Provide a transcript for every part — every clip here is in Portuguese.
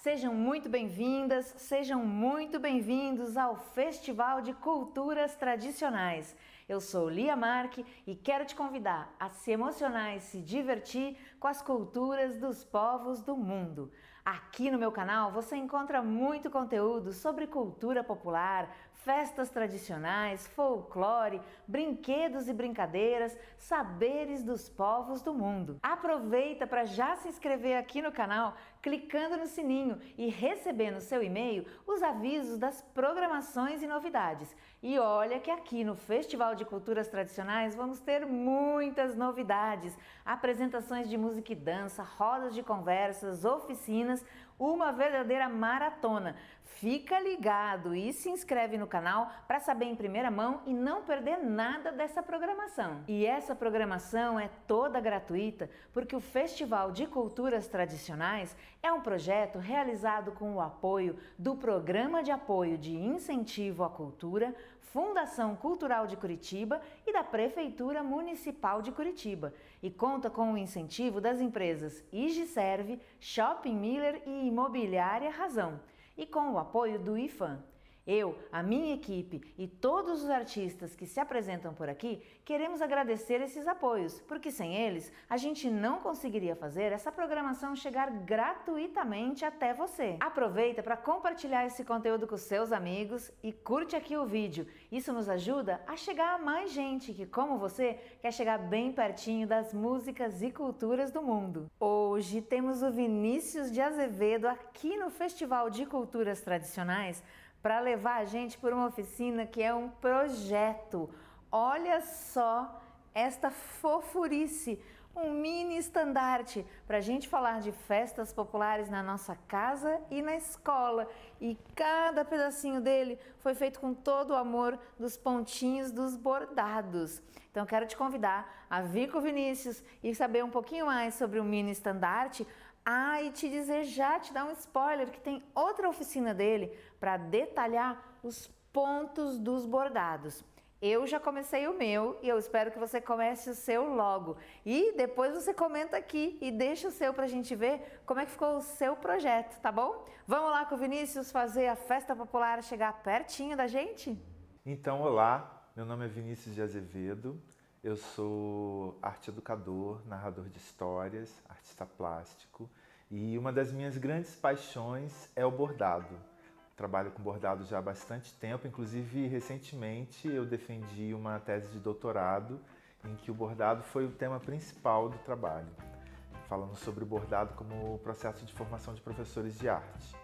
Sejam muito bem-vindas, sejam muito bem-vindos ao Festival de Culturas Tradicionais. Eu sou Lia Marque e quero te convidar a se emocionar e se divertir com as culturas dos povos do mundo. Aqui no meu canal você encontra muito conteúdo sobre cultura popular, festas tradicionais, folclore, brinquedos e brincadeiras, saberes dos povos do mundo. Aproveita para já se inscrever aqui no canal, clicando no sininho e receber no seu e-mail os avisos das programações e novidades. E olha que aqui no Festival de Culturas Tradicionais vamos ter muitas novidades, apresentações de música e dança, rodas de conversas, oficinas, uma verdadeira maratona. Fica ligado e se inscreve no canal para saber em primeira mão e não perder nada dessa programação. E essa programação é toda gratuita porque o Festival de Culturas Tradicionais é um projeto realizado com o apoio do Programa de Apoio de Incentivo à Cultura, Fundação Cultural de Curitiba e da Prefeitura Municipal de Curitiba e conta com o incentivo das empresas Igiserve, Shopping Miller e Imobiliária Razão e com o apoio do IFAM. Eu, a minha equipe e todos os artistas que se apresentam por aqui queremos agradecer esses apoios, porque sem eles a gente não conseguiria fazer essa programação chegar gratuitamente até você. Aproveita para compartilhar esse conteúdo com seus amigos e curte aqui o vídeo. Isso nos ajuda a chegar a mais gente que, como você, quer chegar bem pertinho das músicas e culturas do mundo. Hoje temos o Vinícius de Azevedo aqui no Festival de Culturas Tradicionais para levar a gente por uma oficina que é um projeto. Olha só esta fofurice, um mini estandarte para a gente falar de festas populares na nossa casa e na escola. E cada pedacinho dele foi feito com todo o amor dos pontinhos dos bordados. Então quero te convidar a vir com o Vinícius e saber um pouquinho mais sobre o mini estandarte. E te dizer já, te dar um spoiler, que tem outra oficina dele para detalhar os pontos dos bordados. Eu já comecei o meu e eu espero que você comece o seu logo. E depois você comenta aqui e deixa o seu para a gente ver como é que ficou o seu projeto, tá bom? Vamos lá com o Vinícius fazer a festa popular chegar pertinho da gente? Então, olá, meu nome é Vinícius de Azevedo. Eu sou arte educador, narrador de histórias, artista plástico e uma das minhas grandes paixões é o bordado. Trabalho com bordado já há bastante tempo, inclusive recentemente eu defendi uma tese de doutorado em que o bordado foi o tema principal do trabalho, falando sobre o bordado como processo de formação de professores de arte.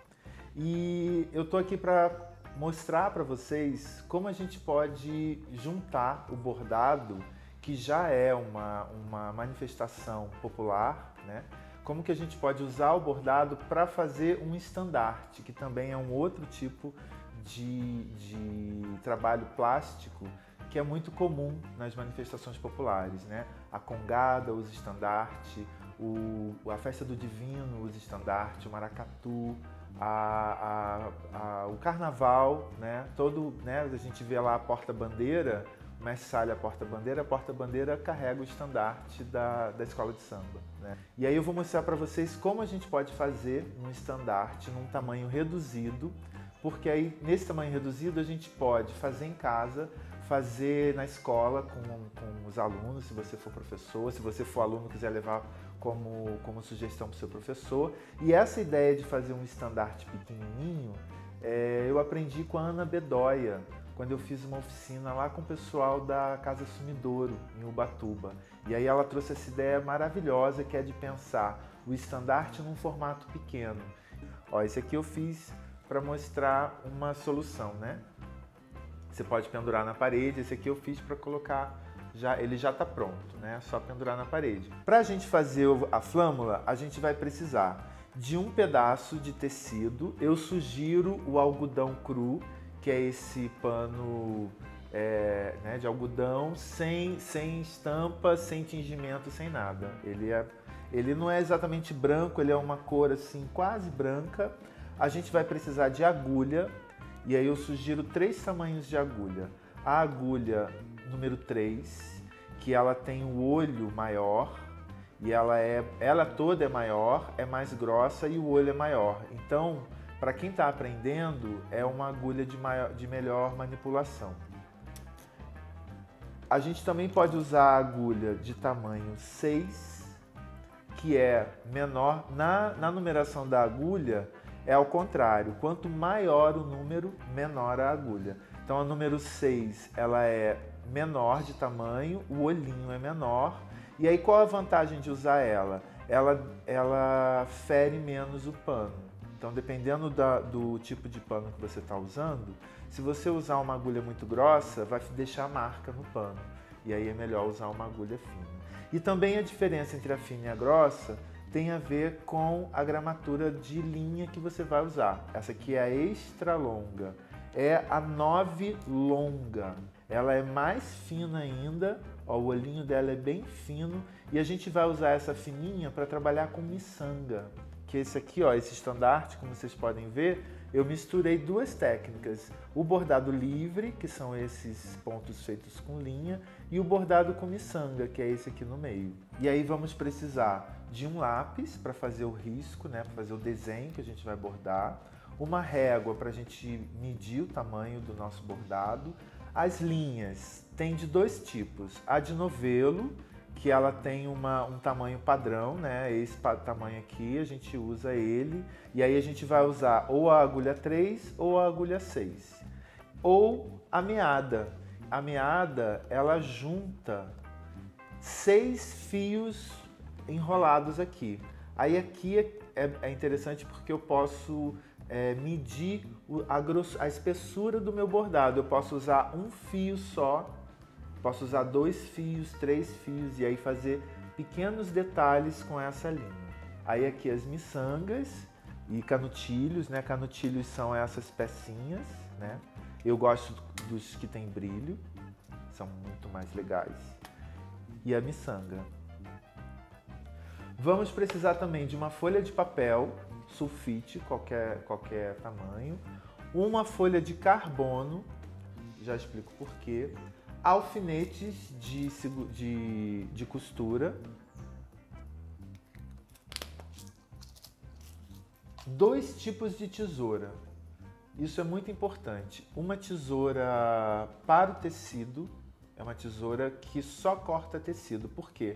E eu estou aqui para mostrar para vocês como a gente pode juntar o bordado, que já é uma manifestação popular, né? Como que a gente pode usar o bordado para fazer um estandarte, que também é um outro tipo de trabalho plástico que é muito comum nas manifestações populares, né? A congada usa estandarte, a festa do divino usa estandarte, o maracatu, o carnaval, né? A gente vê lá a porta-bandeira, o mestre Sala a porta-bandeira carrega o estandarte da escola de samba, né? E aí eu vou mostrar para vocês como a gente pode fazer um estandarte num tamanho reduzido, porque aí nesse tamanho reduzido a gente pode fazer em casa, fazer na escola com os alunos, se você for professor, se você for aluno e quiser levar como sugestão para o seu professor. E essa ideia de fazer um estandarte pequenininho, eu aprendi com a Ana Bedoya, quando eu fiz uma oficina lá com o pessoal da Casa Sumidouro, em Ubatuba. E aí ela trouxe essa ideia maravilhosa que é de pensar o estandarte num formato pequeno. Ó, esse aqui eu fiz para mostrar uma solução, né? Você pode pendurar na parede, esse aqui eu fiz para colocar, ele já está pronto, né? É só pendurar na parede. Para a gente fazer a flâmula, a gente vai precisar de um pedaço de tecido. Eu sugiro o algodão cru, que é esse pano né, de algodão sem estampa, sem tingimento, sem nada. Ele não é exatamente branco, ele é uma cor assim quase branca. A gente vai precisar de agulha, e aí eu sugiro 3 tamanhos de agulha. A agulha número 3, que ela tem o olho maior, E ela toda é maior, é mais grossa e o olho é maior. Então, para quem está aprendendo, é uma agulha de melhor manipulação. A gente também pode usar a agulha de tamanho 6, que é menor. Na numeração da agulha, é ao contrário. Quanto maior o número, menor a agulha. Então, a número 6, ela é menor de tamanho, o olhinho é menor. E aí, qual a vantagem de usar ela? Ela fere menos o pano. Então, dependendo do tipo de pano que você está usando, se você usar uma agulha muito grossa, vai deixar marca no pano. E aí é melhor usar uma agulha fina. E também a diferença entre a fina e a grossa tem a ver com a gramatura de linha que você vai usar. Essa aqui é a extra longa. É a 9 longa. Ela é mais fina ainda. Ó, o olhinho dela é bem fino e a gente vai usar essa fininha para trabalhar com miçanga, que esse aqui, ó, esse estandarte, como vocês podem ver, eu misturei duas técnicas, o bordado livre, que são esses pontos feitos com linha, e o bordado com miçanga, que é esse aqui no meio. E aí vamos precisar de um lápis para fazer o risco, né, para fazer o desenho que a gente vai bordar, uma régua para a gente medir o tamanho do nosso bordado. As linhas tem de dois tipos, a de novelo, que ela tem um tamanho padrão, né? Esse tamanho aqui, a gente usa ele, e aí a gente vai usar ou a agulha 3 ou a agulha 6. Ou a meada. A meada, ela junta 6 fios enrolados aqui. Aí aqui é interessante porque eu posso medir a espessura do meu bordado. Eu posso usar um fio só, posso usar 2 fios, 3 fios e aí fazer pequenos detalhes com essa linha. Aí aqui as miçangas e canutilhos, né? Canutilhos são essas pecinhas, né? Eu gosto dos que tem brilho, são muito mais legais. E a miçanga. Vamos precisar também de uma folha de papel, sulfite, qualquer tamanho, uma folha de carbono, já explico por quê, alfinetes de costura, 2 tipos de tesoura, isso é muito importante, uma tesoura para o tecido, é uma tesoura que só corta tecido, por quê?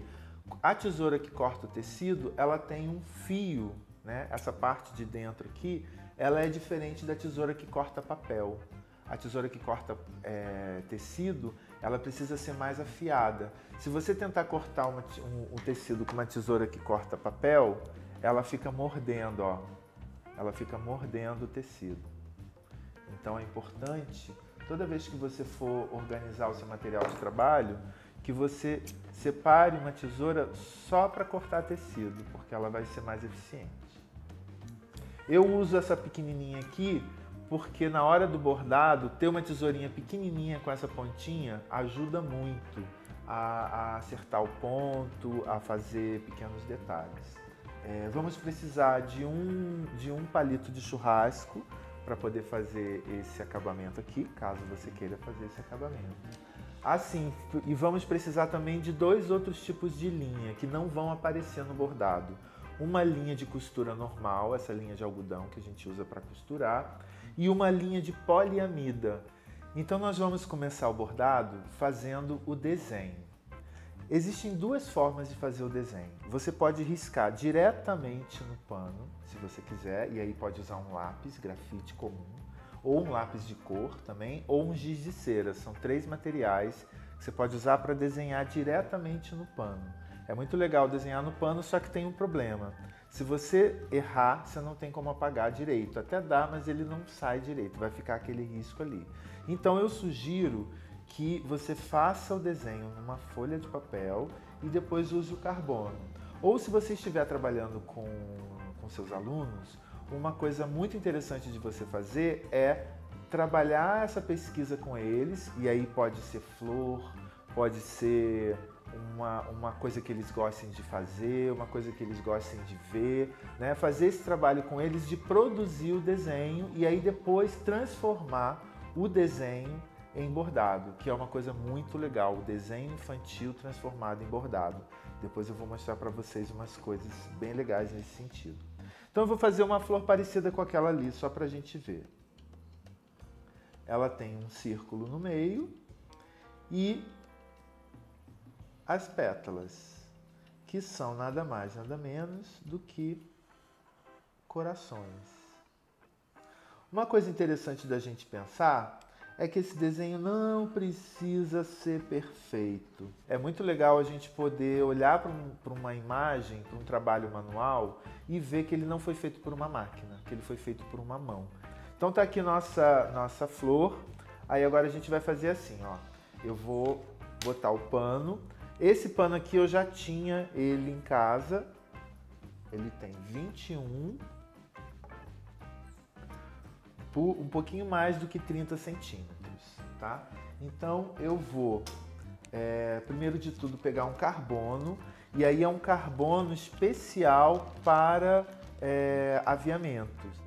A tesoura que corta o tecido, ela tem um fio, né? Essa parte de dentro aqui, ela é diferente da tesoura que corta papel. A tesoura que corta tecido, ela precisa ser mais afiada. Se você tentar cortar um tecido com uma tesoura que corta papel, ela fica mordendo, ó. Ela fica mordendo o tecido. Então é importante, toda vez que você for organizar o seu material de trabalho, que você separe uma tesoura só para cortar tecido, porque ela vai ser mais eficiente. Eu uso essa pequenininha aqui porque na hora do bordado, ter uma tesourinha pequenininha com essa pontinha ajuda muito a acertar o ponto, a fazer pequenos detalhes. Vamos precisar de um palito de churrasco para poder fazer esse acabamento aqui, caso você queira fazer esse acabamento. Assim, e vamos precisar também de 2 outros tipos de linha que não vão aparecer no bordado. Uma linha de costura normal, essa linha de algodão que a gente usa para costurar, e uma linha de poliamida. Então nós vamos começar o bordado fazendo o desenho. Existem 2 formas de fazer o desenho. Você pode riscar diretamente no pano, se você quiser, e aí pode usar um lápis grafite comum, ou um lápis de cor também, ou um giz de cera. São 3 materiais que você pode usar para desenhar diretamente no pano. É muito legal desenhar no pano, só que tem um problema. Se você errar, você não tem como apagar direito. Até dá, mas ele não sai direito, vai ficar aquele risco ali. Então eu sugiro que você faça o desenho numa folha de papel e depois use o carbono. Ou se você estiver trabalhando com seus alunos, uma coisa muito interessante de você fazer é trabalhar essa pesquisa com eles, e aí pode ser flor, pode ser uma coisa que eles gostem de fazer, uma coisa que eles gostem de ver, né? Fazer esse trabalho com eles de produzir o desenho e aí depois transformar o desenho em bordado, que é uma coisa muito legal, o desenho infantil transformado em bordado. Depois eu vou mostrar para vocês umas coisas bem legais nesse sentido. Então eu vou fazer uma flor parecida com aquela ali, só para a gente ver. Ela tem um círculo no meio e as pétalas, que são nada mais, nada menos do que corações. Uma coisa interessante da gente pensar é que esse desenho não precisa ser perfeito. É muito legal a gente poder olhar para uma imagem, para um trabalho manual e ver que ele não foi feito por uma máquina, que ele foi feito por uma mão. Então tá aqui nossa flor. Aí agora a gente vai fazer assim, ó. Eu vou botar o pano. Esse pano aqui eu já tinha ele em casa. Ele tem 21 por um pouquinho mais do que 30 centímetros, tá? Então eu vou, primeiro de tudo, pegar um carbono, e aí é um carbono especial para aviamentos.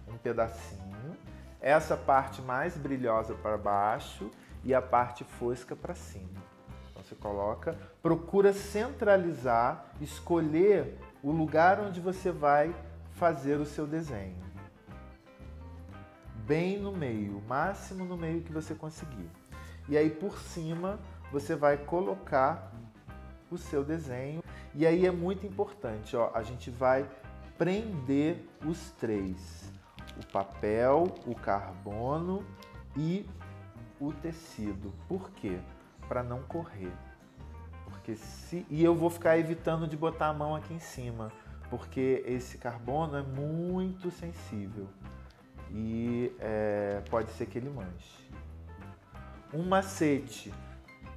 Um pedacinho, essa parte mais brilhosa para baixo e a parte fosca para cima. Então você coloca, procura centralizar, escolher o lugar onde você vai fazer o seu desenho. Bem no meio, o máximo no meio que você conseguir. E aí por cima você vai colocar o seu desenho. E aí é muito importante, ó, a gente vai prender os três: o papel, o carbono e o tecido. Por quê? Para não correr. E eu vou ficar evitando de botar a mão aqui em cima, porque esse carbono é muito sensível e pode ser que ele manche. Um macete.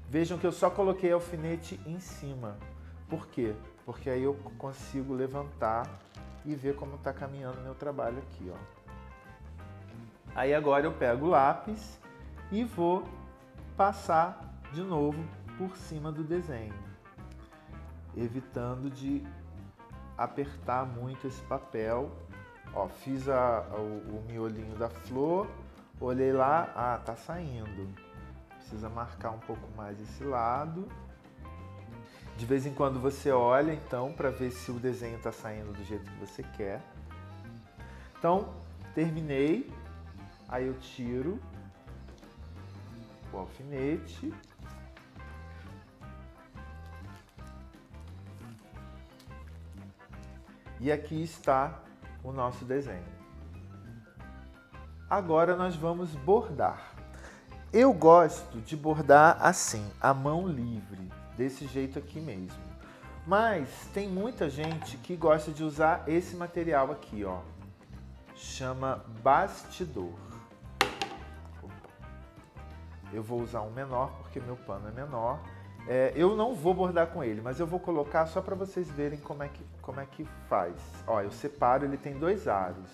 Vejam que eu só coloquei alfinete em cima. Por quê? Porque aí eu consigo levantar e ver como está caminhando o meu trabalho aqui, ó. Aí agora eu pego o lápis e vou passar de novo por cima do desenho, evitando de apertar muito esse papel. Ó, fiz o miolinho da flor, olhei lá, tá saindo. Precisa marcar um pouco mais esse lado. De vez em quando você olha, então, para ver se o desenho está saindo do jeito que você quer. Então, terminei. Aí eu tiro o alfinete. E aqui está o nosso desenho. Agora nós vamos bordar. Eu gosto de bordar assim, à mão livre, desse jeito aqui mesmo. Mas tem muita gente que gosta de usar esse material aqui, ó. Chama bastidor. Eu vou usar um menor porque meu pano é menor. Eu não vou bordar com ele, mas eu vou colocar só para vocês verem como é que faz. Ó, eu separo, ele tem 2 aros.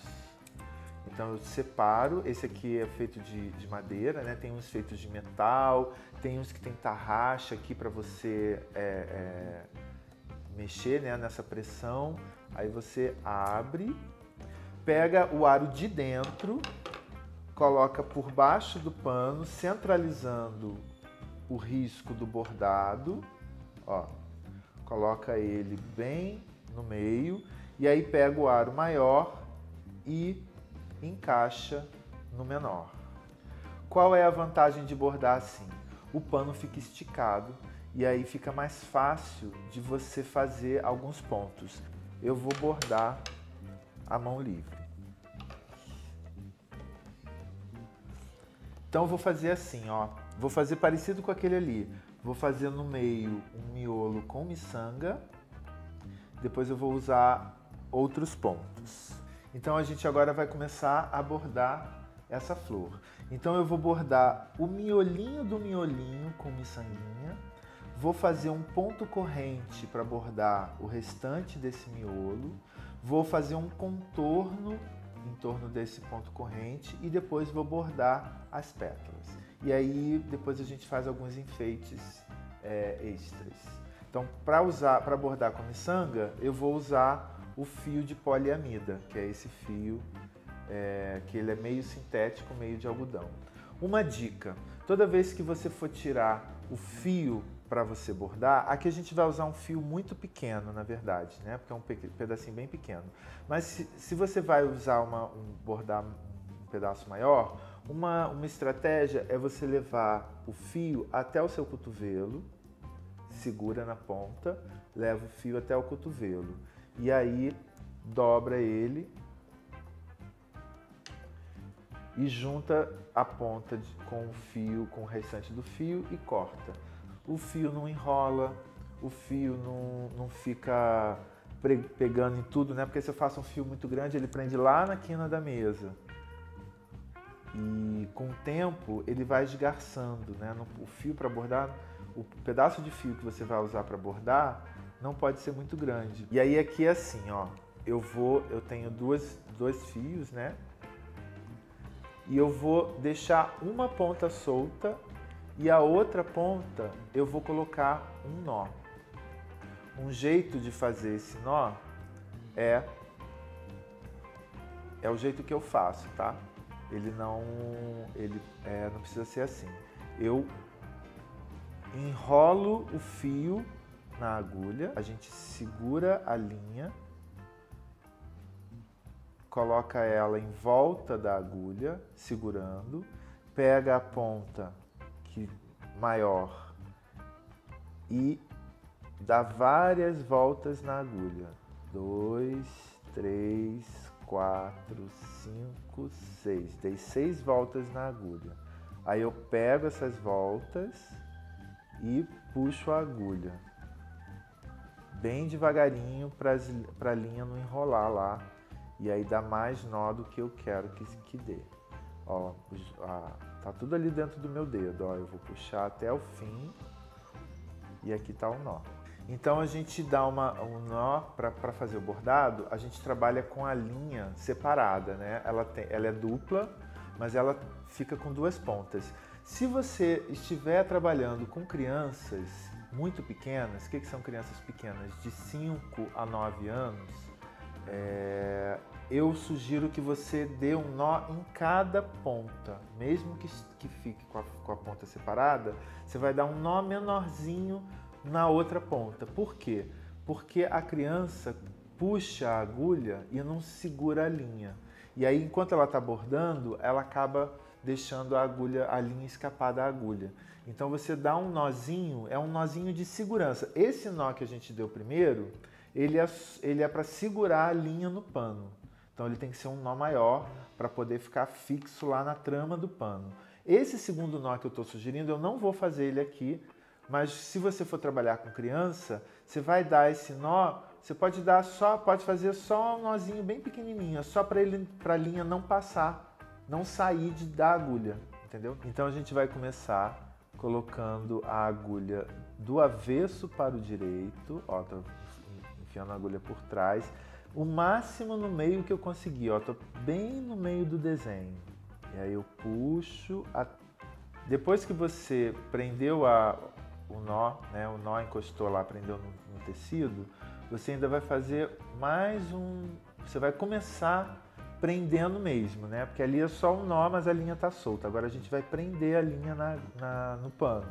Então eu separo, esse aqui é feito de madeira, né? Tem uns feitos de metal, tem uns que tem tarraxa aqui para você mexer, né, nessa pressão. Aí você abre, pega o aro de dentro, coloca por baixo do pano, centralizando o risco do bordado, ó, coloca ele bem no meio e aí pega o aro maior e encaixa no menor. Qual é a vantagem de bordar assim? O pano fica esticado e aí fica mais fácil de você fazer alguns pontos. Eu vou bordar à mão livre. Então eu vou fazer assim, ó. Vou fazer parecido com aquele ali. Vou fazer no meio um miolo com miçanga. Depois eu vou usar outros pontos. Então a gente agora vai começar a bordar essa flor. Então eu vou bordar o miolinho do miolinho com miçanguinha. Vou fazer um ponto corrente para bordar o restante desse miolo. Vou fazer um contorno em torno desse ponto corrente e depois vou bordar as pétalas. E aí depois a gente faz alguns enfeites extras. Então para bordar com miçanga eu vou usar o fio de poliamida, que é esse fio que ele é meio sintético, meio de algodão. Uma dica, toda vez que você for tirar o fio para você bordar, aqui a gente vai usar um fio muito pequeno, na verdade, né? Porque é um pedacinho bem pequeno. Mas se você vai usar bordar um pedaço maior, uma estratégia é você levar o fio até o seu cotovelo, segura na ponta, leva o fio até o cotovelo e aí dobra ele e junta a ponta com o fio, com o restante do fio e corta. O fio não enrola, o fio não fica pegando em tudo, né? Porque se eu faço um fio muito grande, ele prende lá na quina da mesa. E com o tempo ele vai esgarçando, né? O fio para bordar, o pedaço de fio que você vai usar para bordar não pode ser muito grande. E aí aqui é assim, ó, eu tenho dois fios, né? E eu vou deixar uma ponta solta e a outra ponta eu vou colocar um nó. Um jeito de fazer esse nó é o jeito que eu faço, tá? Ele não precisa ser assim. Eu enrolo o fio na agulha, a gente segura a linha, coloca ela em volta da agulha, segurando, pega a ponta maior e dá várias voltas na agulha. 2, 3, 4, 5, 6. Dei 6 voltas na agulha. Aí eu pego essas voltas e puxo a agulha. Bem devagarinho para a linha não enrolar lá. E aí dá mais nó do que eu quero que dê. Ó, tá tudo ali dentro do meu dedo. Ó, eu vou puxar até o fim. E aqui tá o nó. Então a gente dá um nó para fazer o bordado, a gente trabalha com a linha separada, né? Ela é dupla, mas ela fica com 2 pontas. Se você estiver trabalhando com crianças muito pequenas, o que são crianças pequenas? De 5 a 9 anos, eu sugiro que você dê um nó em cada ponta. Mesmo que fique com a ponta separada, você vai dar um nó menorzinho na outra ponta. Por quê? Porque a criança puxa a agulha e não segura a linha. E aí, enquanto ela está bordando, ela acaba deixando a linha escapar da agulha. Então você dá um nozinho, é um nozinho de segurança. Esse nó que a gente deu primeiro, ele é para segurar a linha no pano. Então ele tem que ser um nó maior para poder ficar fixo lá na trama do pano. Esse segundo nó que eu estou sugerindo, eu não vou fazer ele aqui, mas se você for trabalhar com criança, você vai dar esse nó, você pode fazer só um nozinho bem pequenininho, só para a linha não passar, não sair da agulha, entendeu? Então a gente vai começar colocando a agulha do avesso para o direito, ó, tô enfiando a agulha por trás, o máximo no meio que eu conseguir, ó, tô bem no meio do desenho. E aí eu puxo, depois que você prendeu o nó, né, o nó encostou lá, prendeu no tecido, você ainda vai fazer você vai começar prendendo mesmo, né, porque ali é só um nó, mas a linha tá solta. Agora a gente vai prender a linha no pano.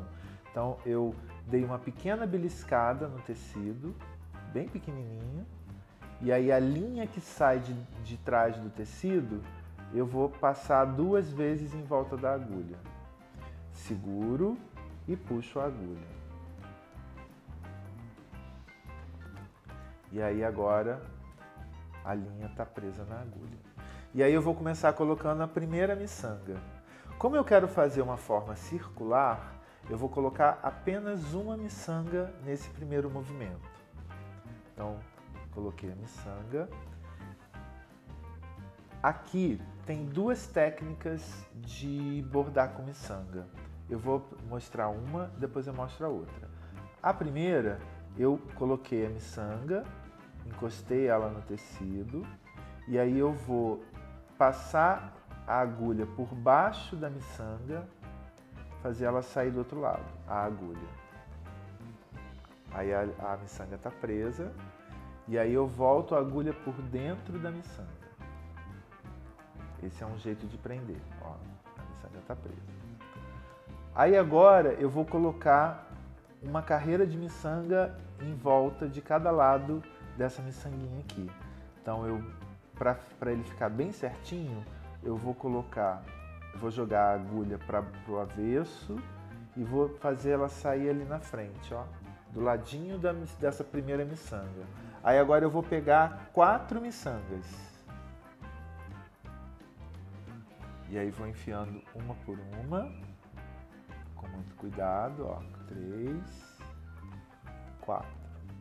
Então eu dei uma pequena beliscada no tecido, bem pequenininho, e aí a linha que sai de trás do tecido, eu vou passar 2 vezes em volta da agulha. Seguro e puxo a agulha. E aí agora a linha está presa na agulha. E aí eu vou começar colocando a primeira miçanga. Como eu quero fazer uma forma circular, eu vou colocar apenas uma miçanga nesse primeiro movimento. Então, coloquei a miçanga. Aqui tem 2 técnicas de bordar com miçanga. Eu vou mostrar uma, depois eu mostro a outra. A primeira, eu coloquei a miçanga, encostei ela no tecido e aí eu vou passar a agulha por baixo da miçanga, fazer ela sair do outro lado, a agulha. Aí a miçanga está presa e aí eu volto a agulha por dentro da miçanga. Esse é um jeito de prender, ó. já está presa. Aí agora eu vou colocar uma carreira de miçanga em volta de cada lado dessa miçanguinha aqui. Então para ele ficar bem certinho, eu vou jogar a agulha para o avesso e vou fazer ela sair ali na frente, ó, do ladinho dessa primeira miçanga. Aí agora eu vou pegar 4 miçangas. E aí vou enfiando uma por uma, com muito cuidado, ó, 3, 4.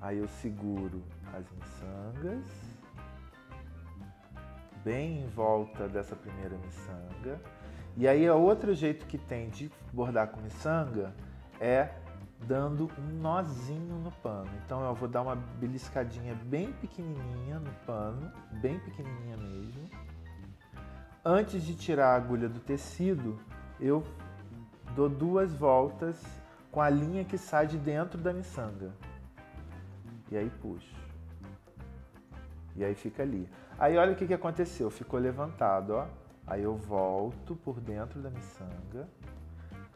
Aí eu seguro as miçangas, bem em volta dessa primeira miçanga. E aí, o outro jeito que tem de bordar com miçanga é dando um nozinho no pano. Então, eu vou dar uma beliscadinha bem pequenininha no pano, bem pequenininha mesmo. Antes de tirar a agulha do tecido, eu dou 2 voltas com a linha que sai de dentro da miçanga. E aí puxo. E aí fica ali. Aí olha o que aconteceu, ficou levantado, ó. Aí eu volto por dentro da miçanga,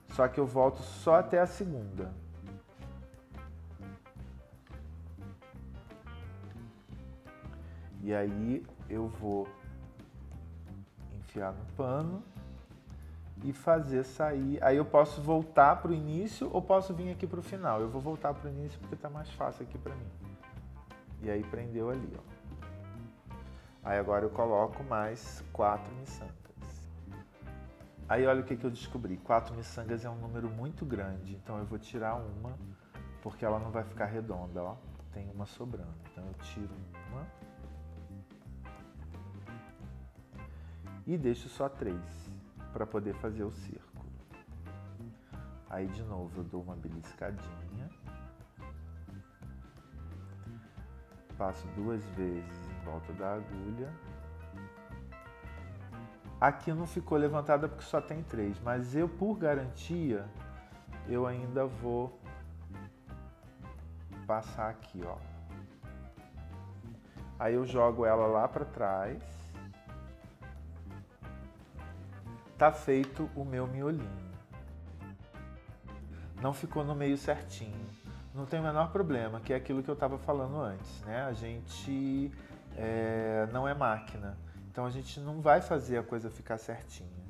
só que eu volto só até a segunda. E aí eu vou enfiar no pano e fazer sair. Aí eu posso voltar para o início ou posso vir aqui para o final. Eu vou voltar para o início porque está mais fácil aqui para mim. E aí prendeu ali, ó. Aí agora eu coloco mais 4 miçangas. Aí olha o que eu descobri. 4 miçangas é um número muito grande, então eu vou tirar uma, porque ela não vai ficar redonda, ó. Tem uma sobrando, então eu tiro uma. E deixo só 3, para poder fazer o círculo. Aí de novo eu dou uma beliscadinha. Passo 2 vezes em volta da agulha. Aqui não ficou levantada porque só tem 3, mas eu, por garantia, eu ainda vou passar aqui, ó. Aí eu jogo ela lá para trás. Tá feito o meu miolinho. Não ficou no meio certinho. Não tem o menor problema, que é aquilo que eu estava falando antes, né? A gente não é máquina. Então a gente não vai fazer a coisa ficar certinha.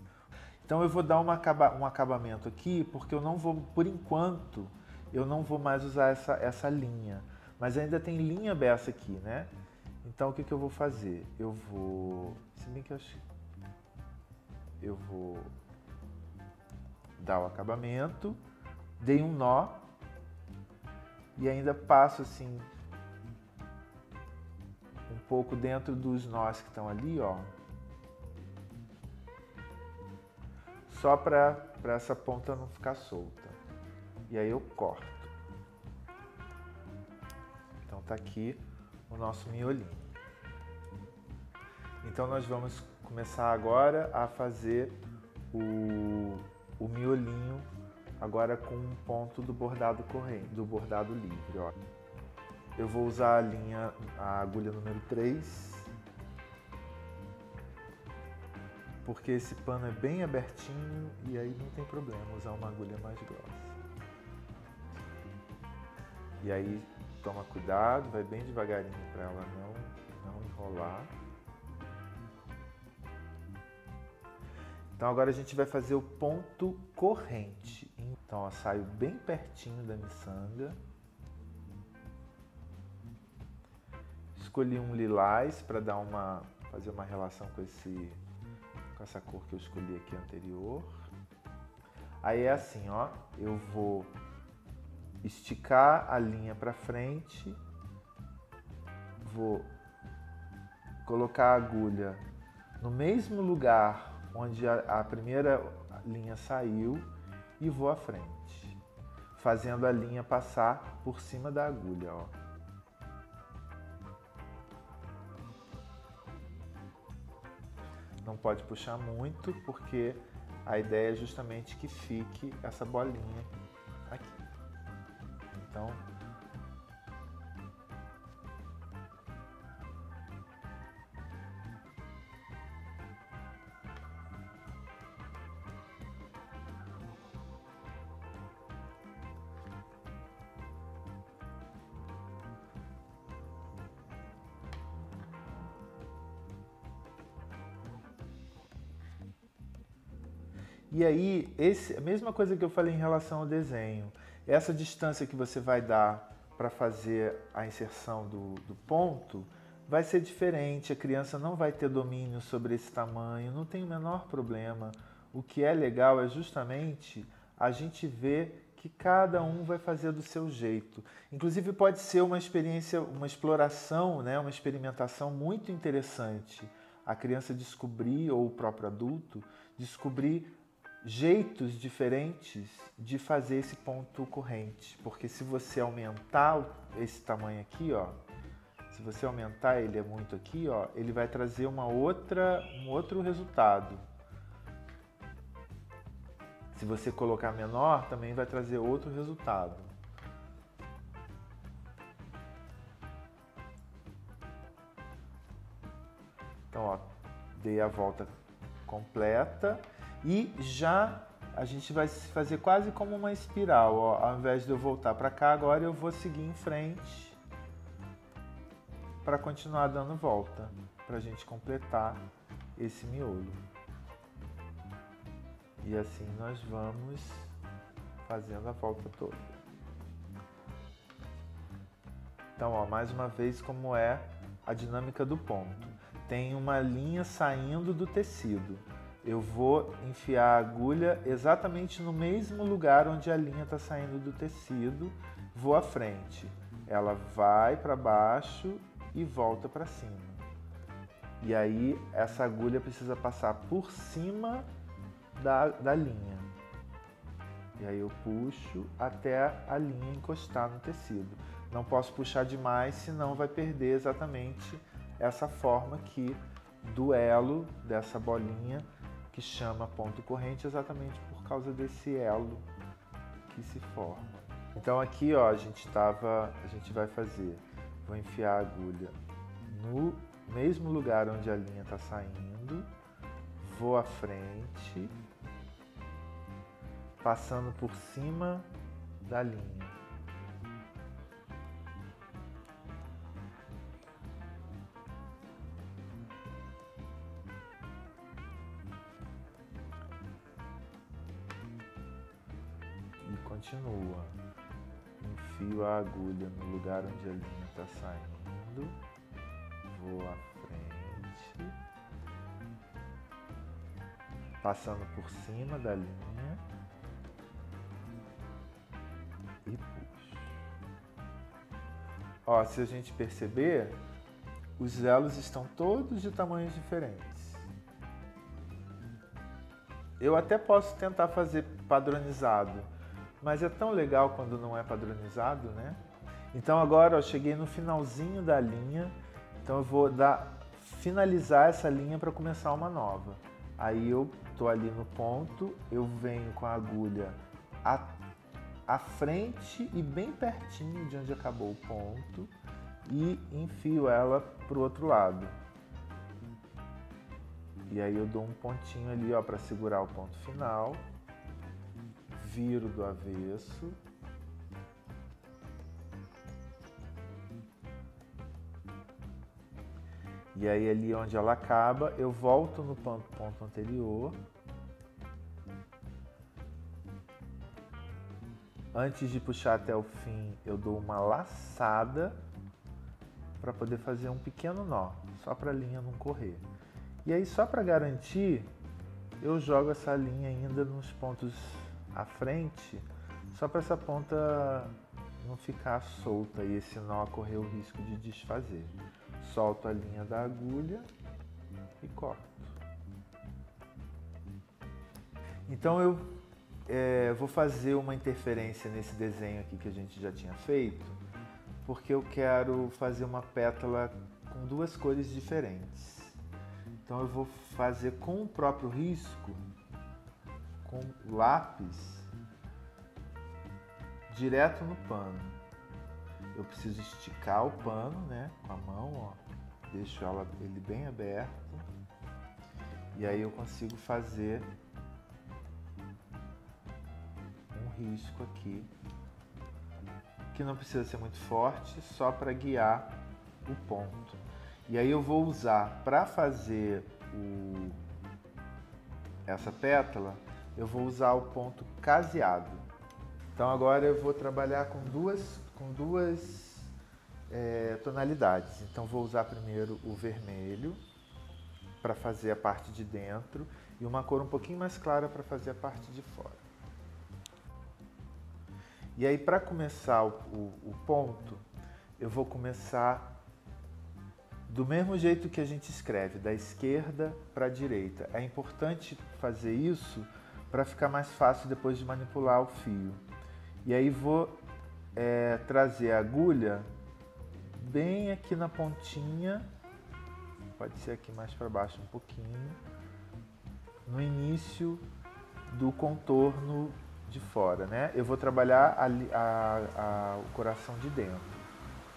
Então eu vou dar um acabamento aqui, porque eu não vou, por enquanto, eu não vou mais usar essa linha. Mas ainda tem linha beça aqui, né? Então o que eu vou fazer? Eu vou... Se bem que eu vou dar o acabamento, dei um nó e ainda passo assim um pouco dentro dos nós que estão ali, ó, só para essa ponta não ficar solta. E aí eu corto. Então tá aqui o nosso miolinho. Então nós vamos começar agora a fazer o miolinho agora com um ponto do bordado corrente, do bordado livre, ó. Eu vou usar a agulha número 3, porque esse pano é bem abertinho e aí não tem problema usar uma agulha mais grossa. E aí toma cuidado, vai bem devagarinho para ela não enrolar. Então agora a gente vai fazer o ponto corrente. Então ó, saio bem pertinho da miçanga. Escolhi um lilás para fazer uma relação com essa cor que eu escolhi aqui anterior. Aí é assim, ó, eu vou esticar a linha para frente, vou colocar a agulha no mesmo lugar onde a primeira linha saiu e vou à frente, fazendo a linha passar por cima da agulha, ó. Não pode puxar muito, porque a ideia é justamente que fique essa bolinha aqui. Então, E aí, a mesma coisa que eu falei em relação ao desenho, essa distância que você vai dar para fazer a inserção do ponto vai ser diferente, a criança não vai ter domínio sobre esse tamanho, não tem o menor problema. O que é legal é justamente a gente ver que cada um vai fazer do seu jeito. Inclusive pode ser uma experiência, uma exploração, né, uma experimentação muito interessante. A criança descobrir, ou o próprio adulto, descobrir jeitos diferentes de fazer esse ponto corrente. Porque se você aumentar esse tamanho aqui, ó, se você aumentar ele muito aqui, ó, ele vai trazer um outro resultado. Se você colocar menor, também vai trazer outro resultado. Então, ó, dei a volta completa e já a gente vai fazer quase como uma espiral, ó. Ao invés de eu voltar para cá, agora eu vou seguir em frente para continuar dando volta, para a gente completar esse miolo. E assim nós vamos fazendo a volta toda. Então, ó, mais uma vez, como é a dinâmica do ponto. Tem uma linha saindo do tecido. Eu vou enfiar a agulha exatamente no mesmo lugar onde a linha está saindo do tecido, vou à frente. Ela vai para baixo e volta para cima. E aí essa agulha precisa passar por cima da linha. E aí eu puxo até a linha encostar no tecido. Não posso puxar demais, senão vai perder exatamente essa forma aqui do elo dessa bolinha que chama ponto corrente, exatamente por causa desse elo que se forma. Então aqui, ó, a gente vai fazer, vou enfiar a agulha no mesmo lugar onde a linha está saindo, vou à frente, passando por cima da linha. E continua. Enfio a agulha no lugar onde a linha está saindo, vou à frente, passando por cima da linha e puxo. Ó, se a gente perceber, os elos estão todos de tamanhos diferentes. Eu até posso tentar fazer padronizado, mas é tão legal quando não é padronizado, né? Então agora eu cheguei no finalzinho da linha, então eu vou finalizar essa linha para começar uma nova. Aí eu tô ali no ponto, eu venho com a agulha à frente e bem pertinho de onde acabou o ponto e enfio ela pro outro lado. E aí eu dou um pontinho ali, ó, para segurar o ponto final. Viro do avesso. E aí ali onde ela acaba, eu volto no ponto anterior. Antes de puxar até o fim, eu dou uma laçada para poder fazer um pequeno nó, só para a linha não correr. E aí, só para garantir, eu jogo essa linha ainda nos pontos à frente, só para essa ponta não ficar solta e esse nó correr o risco de desfazer. Solto a linha da agulha e corto. Então eu vou fazer uma interferência nesse desenho aqui que a gente já tinha feito, porque eu quero fazer uma pétala com duas cores diferentes. Então eu vou fazer com o próprio risco, com lápis, direto no pano. Eu preciso esticar o pano, né, com a mão, ó. Deixo ele bem aberto. E aí eu consigo fazer um risco aqui, que não precisa ser muito forte, só para guiar o ponto. E aí eu vou usar, para fazer essa pétala, eu vou usar o ponto caseado. Então agora eu vou trabalhar com duas tonalidades. Então vou usar primeiro o vermelho para fazer a parte de dentro e uma cor um pouquinho mais clara para fazer a parte de fora. E aí, para começar o ponto, eu vou começar do mesmo jeito que a gente escreve, da esquerda para a direita. É importante fazer isso para ficar mais fácil depois de manipular o fio. E aí vou trazer a agulha bem aqui na pontinha, pode ser aqui mais para baixo um pouquinho, no início do contorno de fora, né? Eu vou trabalhar o coração de dentro.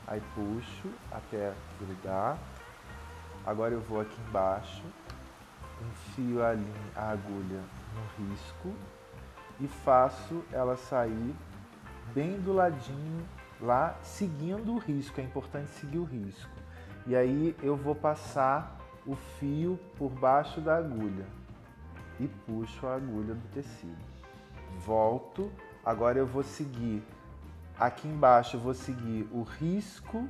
Aí puxo até grudar. Agora eu vou aqui embaixo, enfio a agulha no risco e faço ela sair bem do ladinho lá, seguindo o risco. É importante seguir o risco. E aí eu vou passar o fio por baixo da agulha e puxo a agulha do tecido. Volto, agora eu vou seguir, aqui embaixo eu vou seguir o risco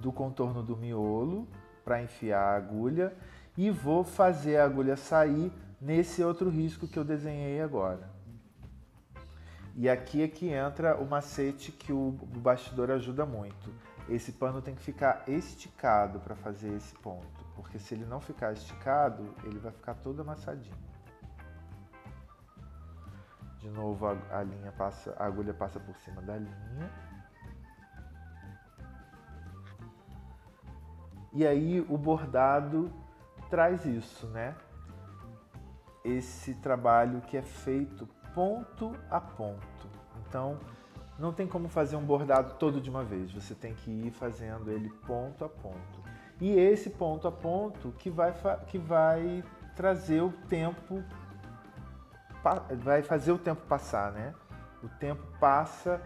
do contorno do miolo para enfiar a agulha e vou fazer a agulha sair nesse outro risco que eu desenhei agora. E aqui é que entra o macete que o bastidor ajuda muito. Esse pano tem que ficar esticado para fazer esse ponto, porque se ele não ficar esticado, ele vai ficar todo amassadinho. De novo a agulha passa por cima da linha. E aí o bordado traz isso, né? Esse trabalho que é feito ponto a ponto. Então, não tem como fazer um bordado todo de uma vez. Você tem que ir fazendo ele ponto a ponto. E esse ponto a ponto que vai trazer o tempo, vai fazer o tempo passar, né? O tempo passa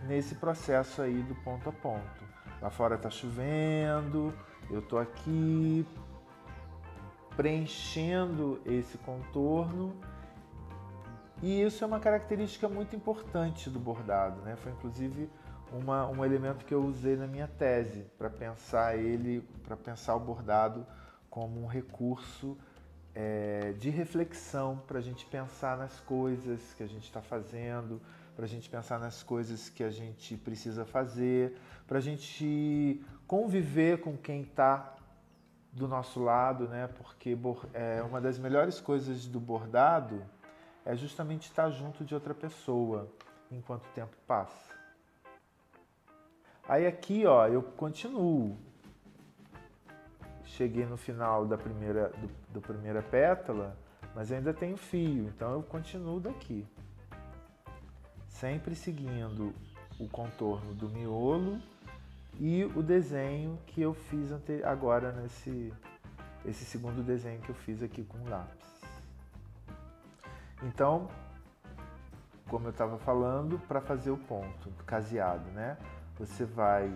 nesse processo aí do ponto a ponto. Lá fora tá chovendo, eu tô aqui preenchendo esse contorno. E isso é uma característica muito importante do bordado, né? Foi inclusive um elemento que eu usei na minha tese para pensar o bordado como um recurso de reflexão para a gente pensar nas coisas que a gente está fazendo, para a gente pensar nas coisas que a gente precisa fazer, para a gente conviver com quem está do nosso lado, né? Porque uma das melhores coisas do bordado é justamente estar junto de outra pessoa enquanto o tempo passa. Aí aqui, ó, eu continuo. Cheguei no final da primeira pétala, mas ainda tenho fio, então eu continuo daqui. Sempre seguindo o contorno do miolo e o desenho que eu fiz agora esse segundo desenho que eu fiz aqui com lápis. Então, como eu estava falando, para fazer o ponto caseado, né? Você vai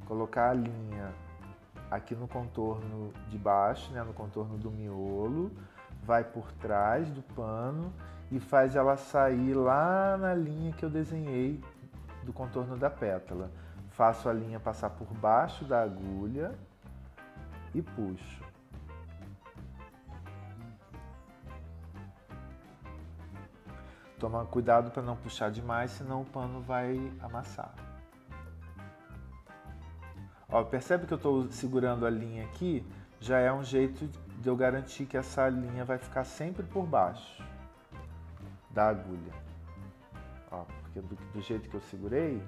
colocar a linha aqui no contorno de baixo, né? No contorno do miolo, vai por trás do pano e faz ela sair lá na linha que eu desenhei do contorno da pétala. Faço a linha passar por baixo da agulha e puxo. Toma cuidado para não puxar demais, senão o pano vai amassar. Ó, percebe que eu estou segurando a linha aqui? Já é um jeito de eu garantir que essa linha vai ficar sempre por baixo da agulha. Ó, porque do jeito que eu segurei,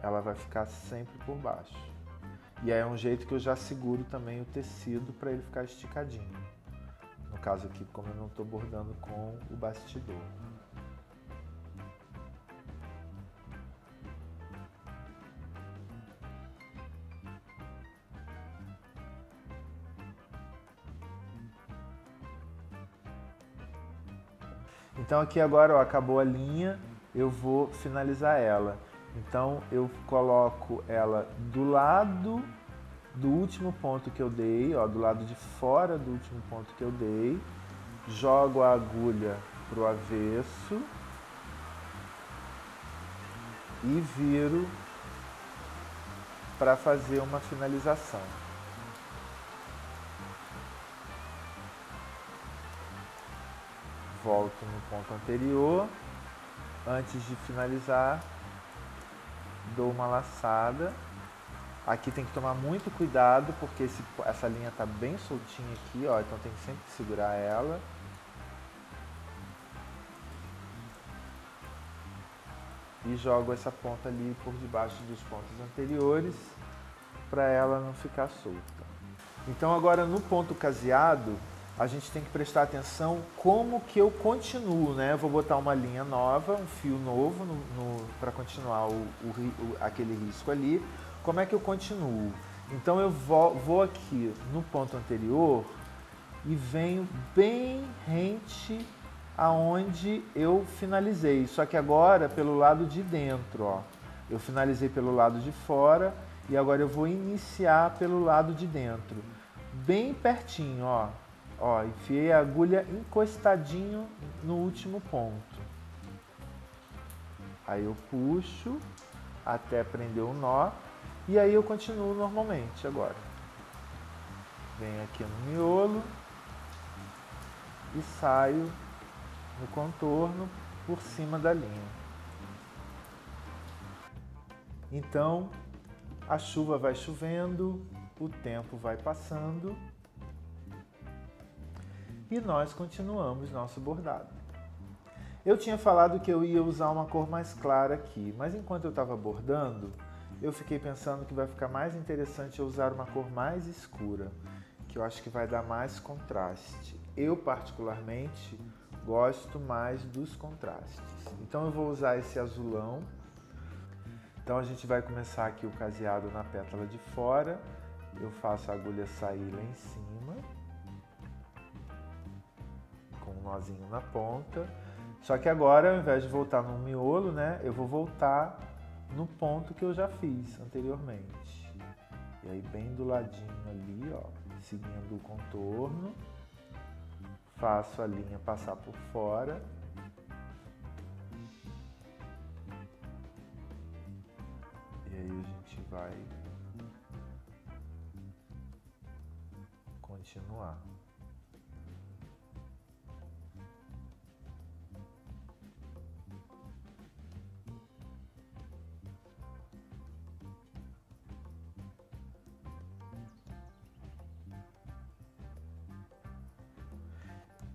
ela vai ficar sempre por baixo. E aí é um jeito que eu já seguro também o tecido para ele ficar esticadinho. No caso aqui, como eu não estou bordando com o bastidor. Então aqui agora, ó, acabou a linha, eu vou finalizar ela. Então eu coloco ela do lado do último ponto que eu dei, ó, do lado de fora do último ponto que eu dei, jogo a agulha para o avesso e viro para fazer uma finalização. Volto no ponto anterior, antes de finalizar, dou uma laçada. Aqui tem que tomar muito cuidado, porque essa linha está bem soltinha aqui, ó, então tem que sempre segurar ela. E jogo essa ponta ali por debaixo dos pontos anteriores, para ela não ficar solta. Então agora no ponto caseado, a gente tem que prestar atenção como que eu continuo, né? Eu vou botar uma linha nova, um fio novo para continuar aquele risco ali. Como é que eu continuo? Então eu vou aqui no ponto anterior e venho bem rente aonde eu finalizei. Só que agora pelo lado de dentro, ó. Eu finalizei pelo lado de fora e agora eu vou iniciar pelo lado de dentro. Bem pertinho, ó. Ó, enfiei a agulha encostadinho no último ponto. Aí eu puxo até prender o nó e aí eu continuo normalmente agora. Venho aqui no miolo e saio no contorno por cima da linha. Então, a chuva vai chovendo, o tempo vai passando e nós continuamos nosso bordado. Eu tinha falado que eu ia usar uma cor mais clara aqui, mas enquanto eu estava bordando, eu fiquei pensando que vai ficar mais interessante eu usar uma cor mais escura, que eu acho que vai dar mais contraste. Eu, particularmente, gosto mais dos contrastes. Então eu vou usar esse azulão. Então a gente vai começar aqui o caseado na pétala de fora. Eu faço a agulha sair lá em cima, com um nozinho na ponta. Só que agora, ao invés de voltar no miolo, né, eu vou voltar no ponto que eu já fiz anteriormente. E aí bem do ladinho ali, ó, seguindo o contorno, faço a linha passar por fora. E aí a gente vai continuar.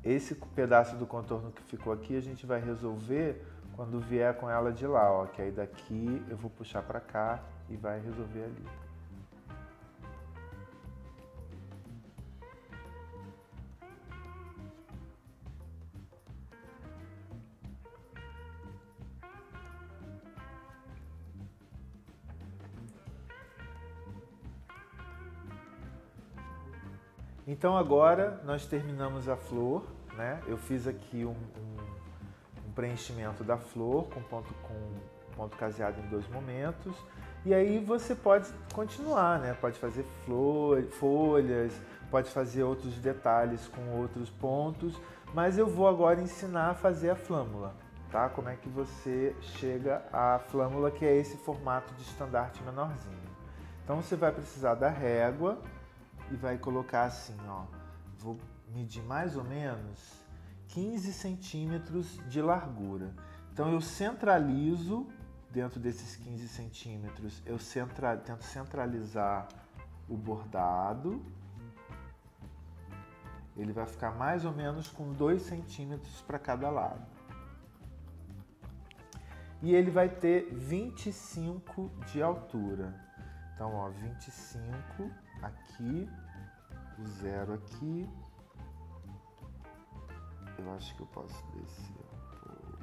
Esse pedaço do contorno que ficou aqui a gente vai resolver quando vier com ela de lá, ó, que aí daqui eu vou puxar para cá e vai resolver ali. Então agora nós terminamos a flor, né? Eu fiz aqui um preenchimento da flor com ponto caseado em 2 momentos. E aí você pode continuar, né? Pode fazer folhas, pode fazer outros detalhes com outros pontos, mas eu vou agora ensinar a fazer a flâmula, tá? Como é que você chega à flâmula, que é esse formato de estandarte menorzinho. Então você vai precisar da régua e vai colocar assim, ó, vou medir mais ou menos 15 centímetros de largura. Então eu centralizo dentro desses 15 centímetros, eu tento centralizar o bordado. Ele vai ficar mais ou menos com 2 centímetros para cada lado. E ele vai ter 25 de altura. Então, ó, 25 aqui, o 0 aqui. Eu acho que eu posso descer um pouco.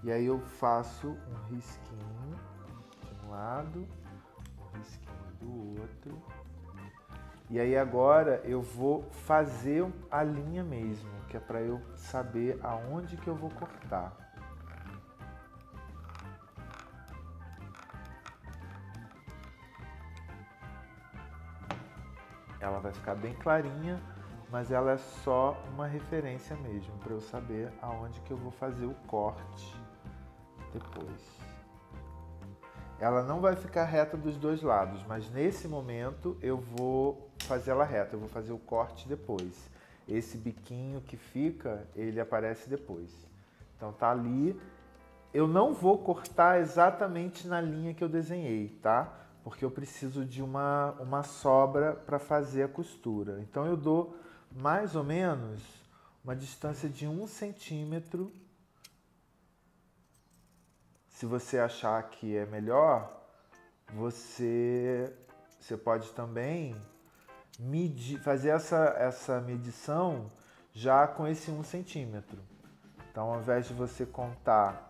E aí eu faço um risquinho de um lado, um risquinho do outro. E aí agora eu vou fazer a linha mesmo, que é para eu saber aonde que eu vou cortar. Ela vai ficar bem clarinha, mas ela é só uma referência mesmo, para eu saber aonde que eu vou fazer o corte depois. Ela não vai ficar reta dos dois lados, mas nesse momento eu vou fazer ela reta, eu vou fazer o corte depois. Esse biquinho que fica, ele aparece depois. Então tá ali. Eu não vou cortar exatamente na linha que eu desenhei, tá? Porque eu preciso de uma sobra para fazer a costura. Então eu dou mais ou menos uma distância de 1 centímetro. Se você achar que é melhor, você pode também fazer essa medição já com esse 1 centímetro. Então, ao invés de você contar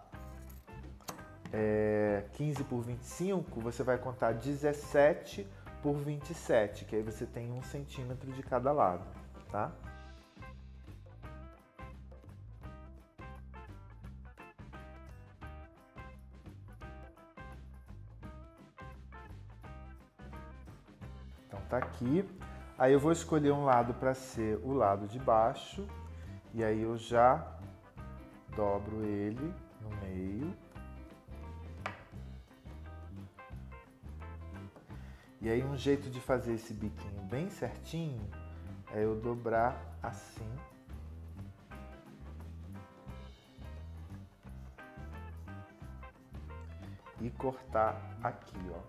15 por 25, você vai contar 17 por 27, que aí você tem 1 centímetro de cada lado, tá? Então tá aqui. Aí eu vou escolher um lado para ser o lado de baixo, e aí eu já dobro ele no meio. E aí um jeito de fazer esse biquinho bem certinho é eu dobrar assim. E cortar aqui, ó.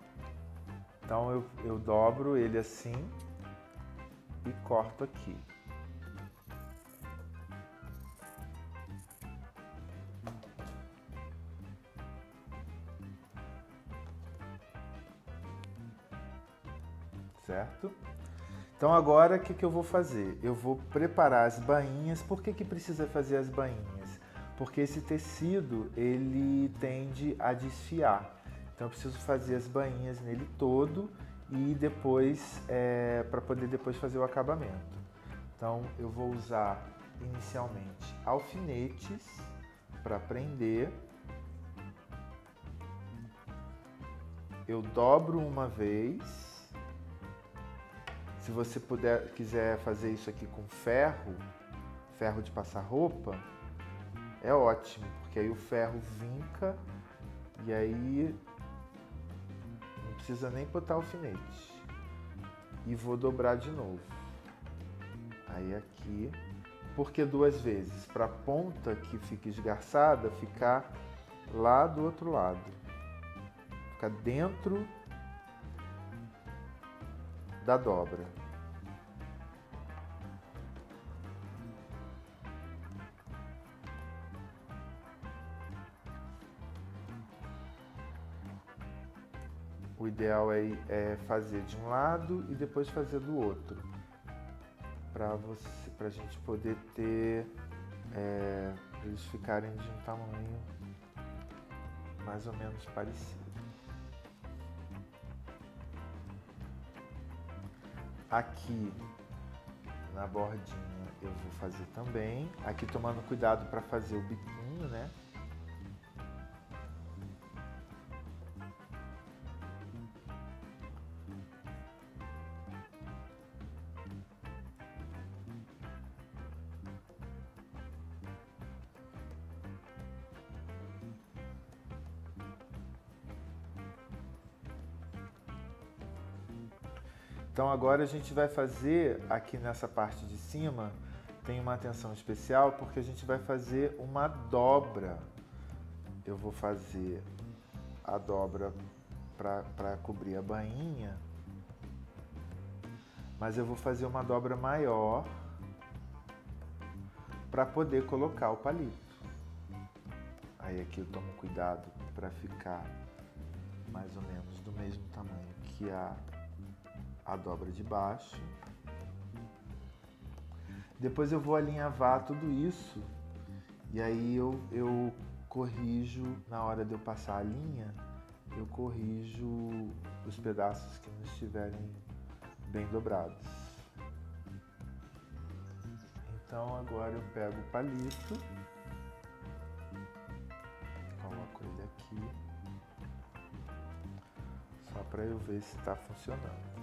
Então eu dobro ele assim e corto aqui. Certo? Então agora o que eu vou fazer? Eu vou preparar as bainhas. Por que precisa fazer as bainhas? Porque esse tecido ele tende a desfiar. Então eu preciso fazer as bainhas nele todo e depois para poder depois fazer o acabamento. Então eu vou usar inicialmente alfinetes para prender. Eu dobro uma vez. Se você quiser fazer isso aqui com ferro de passar roupa, é ótimo, porque aí o ferro vinca e aí não precisa nem botar alfinete. E vou dobrar de novo. Aí aqui, porque 2 vezes? Para a ponta que fica esgarçada ficar lá do outro lado. Fica dentro da dobra. O ideal é fazer de um lado e depois fazer do outro, para a gente poder ter eles ficarem de um tamanho mais ou menos parecido. Aqui na bordinha eu vou fazer também, aqui tomando cuidado para fazer o biquinho, né? Então agora a gente vai fazer, aqui nessa parte de cima, tem uma atenção especial porque a gente vai fazer uma dobra. Eu vou fazer a dobra para cobrir a bainha, mas eu vou fazer uma dobra maior para poder colocar o palito. Aí aqui eu tomo cuidado para ficar mais ou menos do mesmo tamanho que a dobra de baixo. Depois eu vou alinhavar tudo isso e aí eu corrijo, na hora de eu passar a linha, eu corrijo os pedaços que não estiverem bem dobrados. Então agora eu pego o palito, coloco ele aqui, só para eu ver se está funcionando.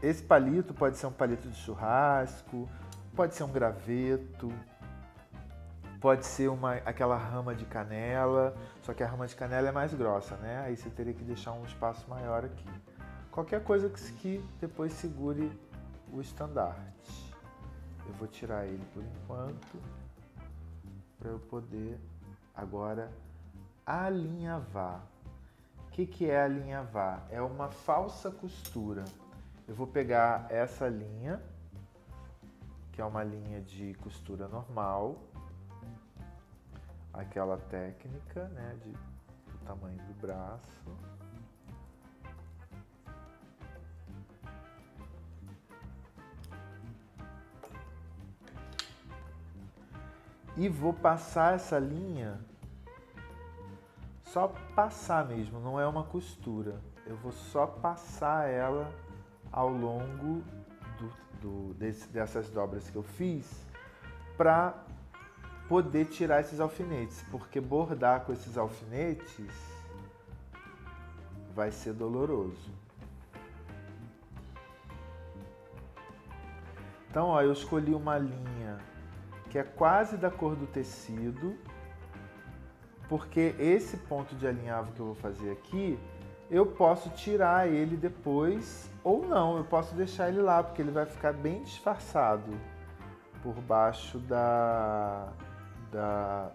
Esse palito pode ser um palito de churrasco, pode ser um graveto, pode ser aquela rama de canela, só que a rama de canela é mais grossa, né? Aí você teria que deixar um espaço maior aqui. Qualquer coisa que depois segure o estandarte. Eu vou tirar ele por enquanto, para eu poder agora alinhavar. O que é alinhavar? É uma falsa costura. Eu vou pegar essa linha, que é uma linha de costura normal, aquela técnica, né, do tamanho do braço. E vou passar essa linha, só passar mesmo, não é uma costura. Eu vou só passar ela ao longo dessas dobras que eu fiz para poder tirar esses alfinetes, porque bordar com esses alfinetes vai ser doloroso. Então, ó, eu escolhi uma linha que é quase da cor do tecido, porque esse ponto de alinhavo que eu vou fazer aqui, eu posso tirar ele depois ou não, eu posso deixar ele lá, porque ele vai ficar bem disfarçado por baixo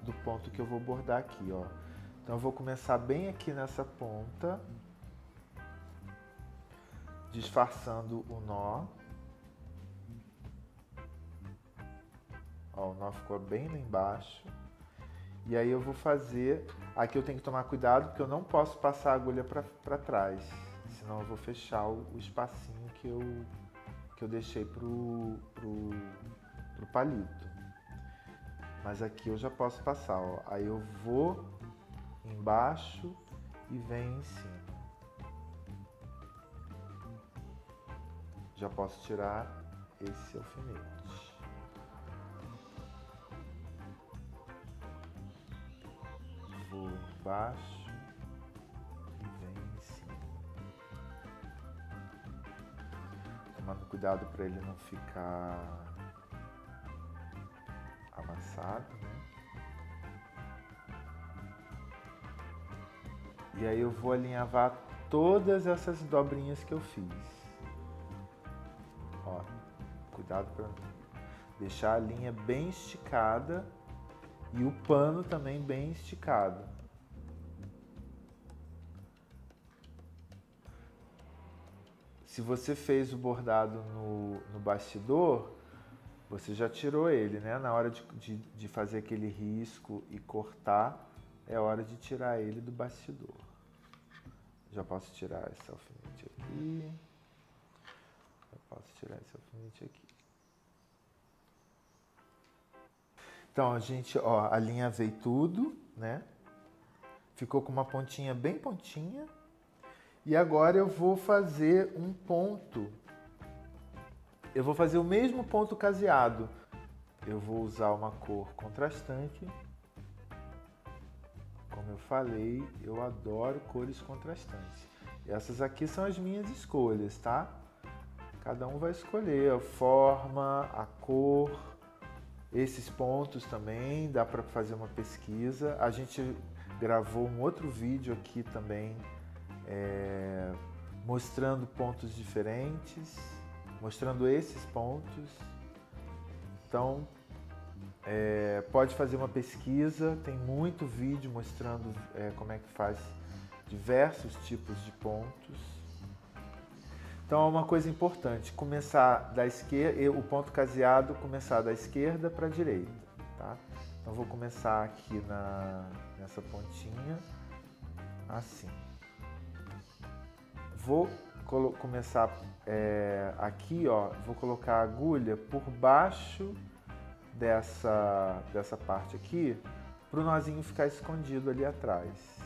do ponto que eu vou bordar aqui, ó. Então eu vou começar bem aqui nessa ponta, disfarçando o nó. Ó, o nó ficou bem lá embaixo. E aí eu vou fazer... Aqui eu tenho que tomar cuidado, porque eu não posso passar a agulha para trás. Senão eu vou fechar o espacinho que eu deixei pro palito. Mas aqui eu já posso passar, ó. Aí eu vou embaixo e venho em cima. Já posso tirar esse alfinete. Vou embaixo e venho em cima. Tomando cuidado para ele não ficar amassado, né? E aí eu vou alinhavar todas essas dobrinhas que eu fiz. Ó, cuidado para deixar a linha bem esticada e o pano também bem esticado. Se você fez o bordado no bastidor, você já tirou ele, né? Na hora de fazer aquele risco e cortar, é hora de tirar ele do bastidor. Já posso tirar esse alfinete aqui. Já posso tirar esse alfinete aqui. Então, a gente, ó, alinhavei tudo, né? Ficou com uma pontinha bem pontinha. E agora eu vou fazer um ponto. Eu vou fazer o mesmo ponto caseado. Eu vou usar uma cor contrastante. Como eu falei, eu adoro cores contrastantes. E essas aqui são as minhas escolhas, tá? Cada um vai escolher a forma, a cor, esses pontos também, dá para fazer uma pesquisa. A gente gravou um outro vídeo aqui também, mostrando pontos diferentes, mostrando esses pontos. Então, pode fazer uma pesquisa, tem muito vídeo mostrando como é que faz diversos tipos de pontos. Então é uma coisa importante, começar da esquerda, o ponto caseado começar da esquerda para a direita, tá? Então vou começar aqui nessa pontinha, assim. Vou começar aqui, ó, vou colocar a agulha por baixo dessa parte aqui, para o nozinho ficar escondido ali atrás.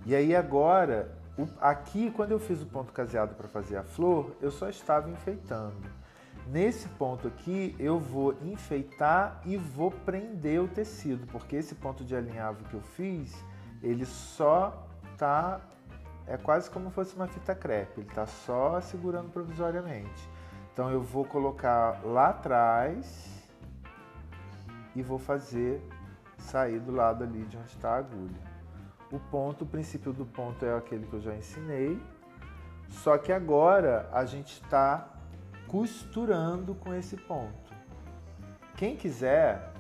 E aí agora, aqui quando eu fiz o ponto caseado para fazer a flor, eu só estava enfeitando. Nesse ponto aqui, eu vou enfeitar e vou prender o tecido, porque esse ponto de alinhavo que eu fiz, ele só tá, é quase como se fosse uma fita crepe, ele tá só segurando provisoriamente. Então eu vou colocar lá atrás e vou fazer sair do lado ali de onde está a agulha. O princípio do ponto é aquele que eu já ensinei, só que agora a gente está costurando com esse ponto. Quem quiser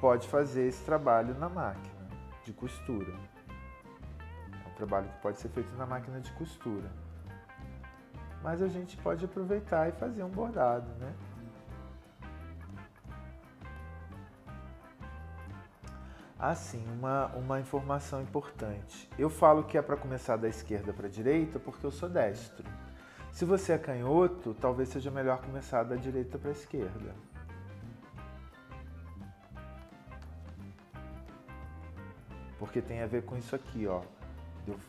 pode fazer esse trabalho na máquina de costura. É um trabalho que pode ser feito na máquina de costura. Mas a gente pode aproveitar e fazer um bordado, né? Assim, uma informação importante. Eu falo que é para começar da esquerda para a direita porque eu sou destro. Se você é canhoto, talvez seja melhor começar da direita para a esquerda. Porque tem a ver com isso aqui, ó. De eu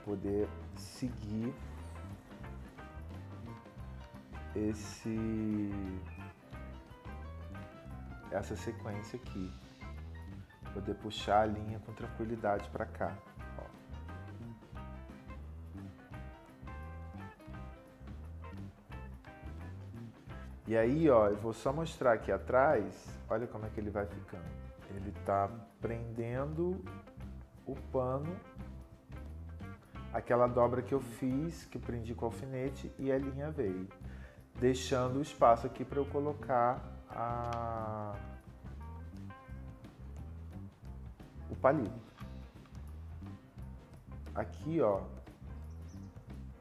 poder seguir essa sequência aqui. Poder puxar a linha com tranquilidade para cá. Ó. E aí, ó, eu vou só mostrar aqui atrás, olha como é que ele vai ficando. Ele tá prendendo o pano, aquela dobra que eu fiz, que eu prendi com alfinete e a linha veio. Deixando o espaço aqui para eu colocar o palito. Aqui, ó,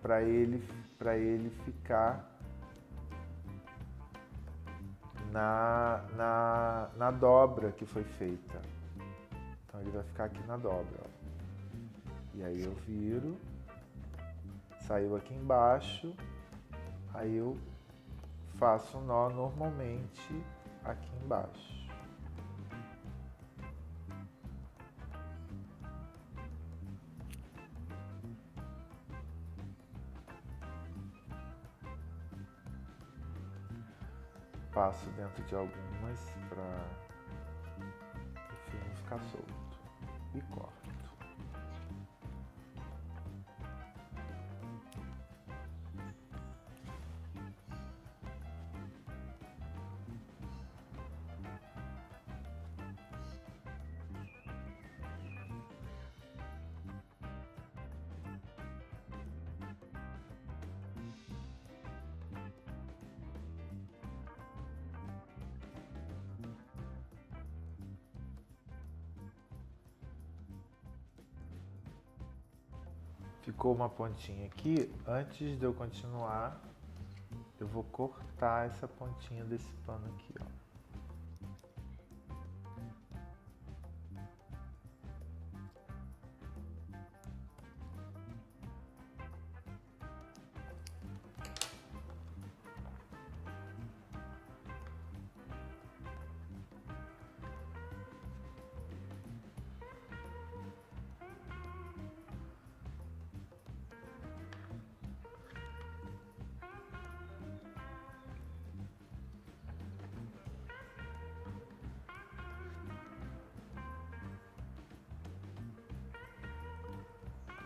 para ele ficar na dobra que foi feita. Então ele vai ficar aqui na dobra, ó. E aí eu viro, saiu aqui embaixo, aí eu faço um nó normalmente aqui embaixo. Passo dentro de algumas para o fio não ficar solto e corto. Ficou uma pontinha aqui. Antes de eu continuar, eu vou cortar essa pontinha desse pano aqui, ó.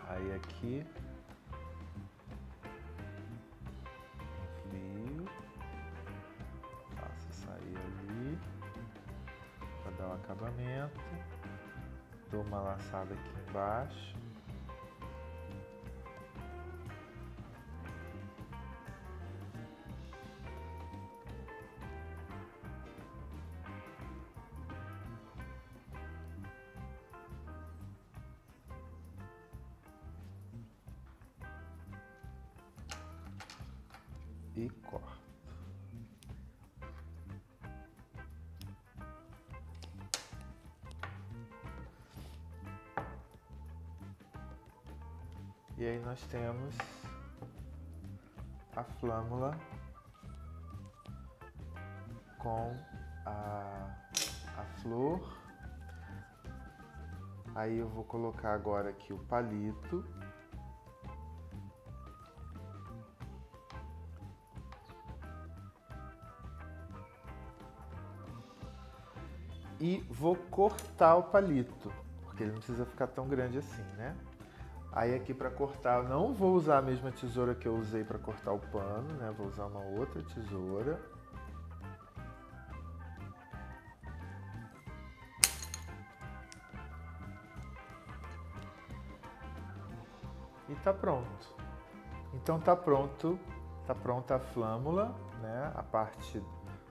Aí aqui, enfio, faço sair ali, para dar o acabamento, dou uma laçada aqui embaixo. E corto. E aí nós temos a flâmula com a flor. Aí eu vou colocar agora aqui o palito. e vou cortar o palito, porque ele não precisa ficar tão grande assim, né? Aí aqui para cortar, eu não vou usar a mesma tesoura que eu usei para cortar o pano, né? Vou usar uma outra tesoura. E tá pronto. Então tá pronta a flâmula, né? A parte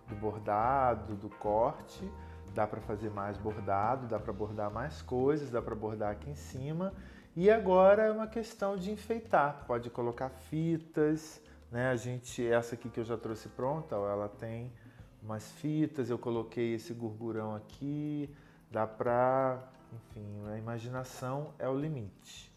do bordado, do corte. Dá para fazer mais bordado, dá para bordar mais coisas, dá para bordar aqui em cima. E agora é uma questão de enfeitar. Pode colocar fitas, né? Essa aqui que eu já trouxe pronta, ó, ela tem umas fitas. Eu coloquei esse gurgurão aqui. Dá para, enfim, a imaginação é o limite.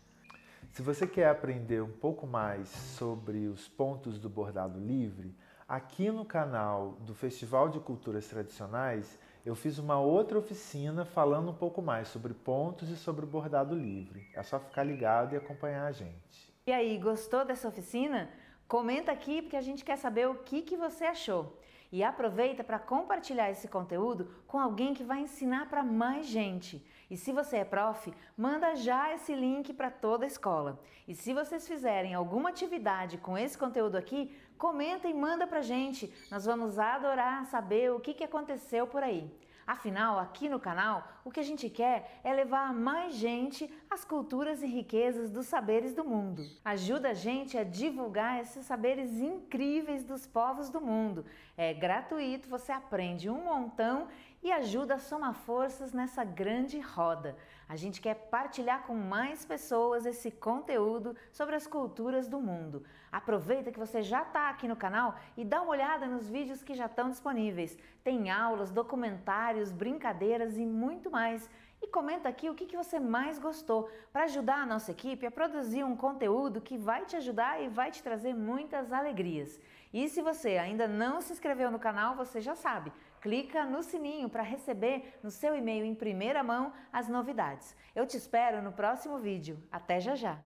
Se você quer aprender um pouco mais sobre os pontos do bordado livre, aqui no canal do Festival de Culturas Tradicionais, eu fiz uma outra oficina falando um pouco mais sobre pontos e sobre bordado livre. É só ficar ligado e acompanhar a gente. E aí, gostou dessa oficina? Comenta aqui porque a gente quer saber o que você achou. E aproveita para compartilhar esse conteúdo com alguém que vai ensinar para mais gente. E se você é prof, manda já esse link para toda a escola. E se vocês fizerem alguma atividade com esse conteúdo aqui, comenta e manda pra gente. Nós vamos adorar saber o que aconteceu por aí. Afinal, aqui no canal, o que a gente quer é levar a mais gente as culturas e riquezas dos saberes do mundo. Ajuda a gente a divulgar esses saberes incríveis dos povos do mundo. É gratuito, você aprende um montão e ajuda a somar forças nessa grande roda. A gente quer partilhar com mais pessoas esse conteúdo sobre as culturas do mundo. Aproveita que você já está aqui no canal e dá uma olhada nos vídeos que já estão disponíveis. Tem aulas, documentários, brincadeiras e muito mais. E comenta aqui o que você mais gostou para ajudar a nossa equipe a produzir um conteúdo que vai te ajudar e vai te trazer muitas alegrias. E se você ainda não se inscreveu no canal, você já sabe, clica no sininho para receber no seu e-mail em primeira mão as novidades. Eu te espero no próximo vídeo. Até já já!